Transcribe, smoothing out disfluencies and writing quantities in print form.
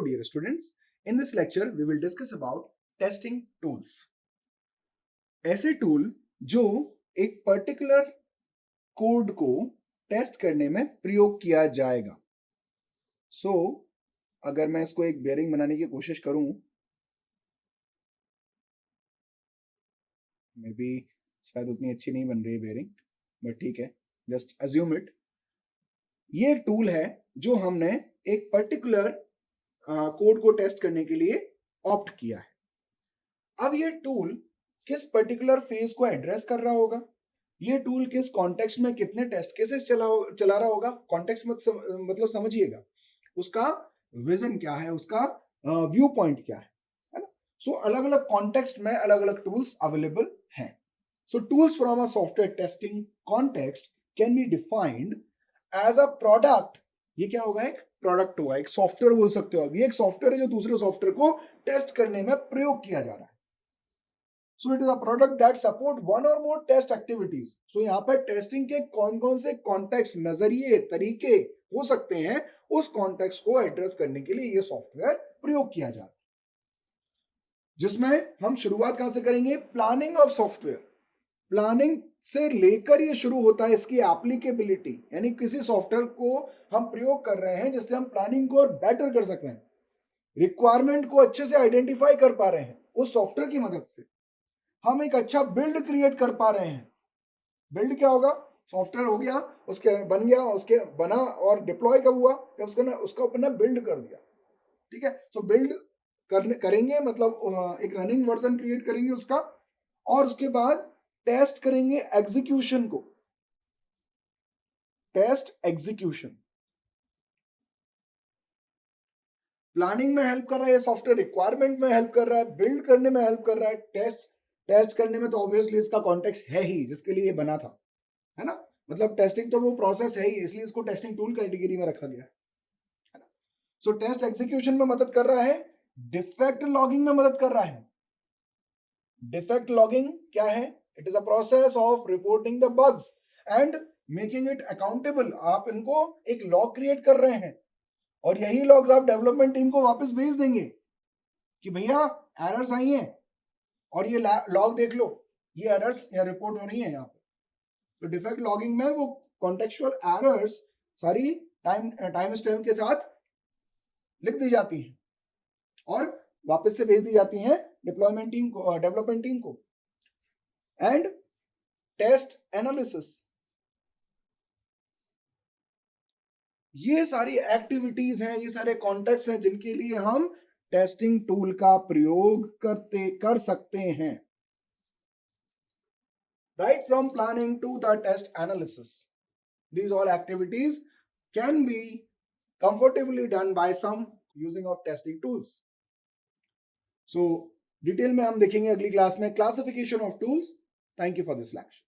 dear students, in this lecture we will discuss about testing tools. ऐसे tool जो एक particular code को test करने में प्रयोग किया जाएगा. अगर मैं इसको एक बेयरिंग बनाने की कोशिश करूं, मे बी शायद उतनी अच्छी नहीं बन रही है बेयरिंग, बट ठीक है, जस्ट अज्यूम इट. ये एक टूल है जो हमने एक पर्टिकुलर कोड को टेस्ट करने के लिए ऑप्ट किया है. अब ये टूल किस पर्टिकुलर फेज को एड्रेस कर रहा होगा, ये टूल किस कॉन्टेक्स्ट में कितने टेस्ट केसेस चला रहा होगा, कॉन्टेक्स्ट मतलब समझिएगा, उसका विजन क्या है, उसका व्यू पॉइंट क्या है ना. अलग अलग कॉन्टेक्स्ट में अलग अलग टूल्स अवेलेबल हैं. Tools from a software testing context can be defined as a product. ये क्या होगा, एक प्रोडक्ट होगा, एक सॉफ्टवेयर बोल सकते हो. अब ये एक सॉफ्टवेयर है जो दूसरे सॉफ्टवेयर को टेस्ट करने में प्रयोग किया जा रहा है. So it is a product that support one or more test activities. So यहाँ पे टेस्टिंग के कौन कौन से कॉन्टेक्स्ट, नजरिए, तरीके हो सकते हैं, उस कॉन्टेक्स्ट को एड्रेस करने के लिए ये सॉफ्टवेयर प्रयोग किया जा रहा है. जिसमें हम शुरुआत कहां से करेंगे, प्लानिंग ऑफ सॉफ्टवेयर. प्लानिंग से लेकर ये शुरू होता है इसकी एप्लीकेबिलिटी, यानी किसी सॉफ्टवेयर को हम प्रयोग कर रहे हैं जिससे हम प्लानिंग को और बेटर कर सक रहे हैं, रिक्वायरमेंट को अच्छे से आइडेंटिफाई कर पा रहे हैं. उस सॉफ्टवेयर की मदद से हम एक अच्छा बिल्ड क्रिएट कर पा रहे हैं. बिल्ड क्या होगा, सॉफ्टवेयर हो गया, उसके बन गया, उसके बना और डिप्लॉय कब हुआ, जब उसका अपना बिल्ड कर दिया. ठीक है, बिल्ड करेंगे मतलब एक रनिंग वर्जन क्रिएट करेंगे उसका, और उसके बाद टेस्ट करेंगे एग्जीक्यूशन को. टेस्ट एग्जीक्यूशन प्लानिंग में हेल्प कर रहा है, सॉफ्टवेयर रिक्वायरमेंट में हेल्प कर रहा है, बिल्ड करने में हेल्प कर रहा है. टेस्ट करने में तो ऑब्वियसली इसका कॉन्टेक्स्ट है ही जिसके लिए ये बना था, है ना. मतलब टेस्टिंग तो वो प्रोसेस है ही, इसलिए इसको टेस्टिंग टूल कैटेगरी में रखा गया है ना. टेस्ट एग्जीक्यूशन में मदद कर रहा है, डिफेक्ट लॉगिंग में मदद कर रहा है. डिफेक्ट लॉगिंग क्या है, it is a process of reporting the bugs and making it accountable. आप इनको एक लॉग क्रिएट कर रहे हैं और यही लॉग्स आप डेवलपमेंट टीम को वापस भेज देंगे कि भैया एरर्स आई हैं और ये लॉग देख लो, ये एरर्स यहाँ रिपोर्ट हो रही है यहाँ पे. तो डिफेक्ट लॉगिंग में वो कॉन्टेक्चुअल एरर्स सारी टाइम स्टैम्प के साथ लिख दी जाती हैं और वापस से भेज दी जाती हैं डिप्लॉयमेंट टीम को, डेवलपमेंट टीम को. एंड टेस्ट एनालिसिस, ये सारी एक्टिविटीज हैं, ये सारे कॉन्टेक्ट्स हैं जिनके लिए हम टेस्टिंग टूल का प्रयोग कर सकते हैं. Right from planning to the test analysis, these all activities can be comfortably done by some using of testing tools. So detail में हम देखेंगे अगली क्लास में classification of tools. Thank you for this lecture.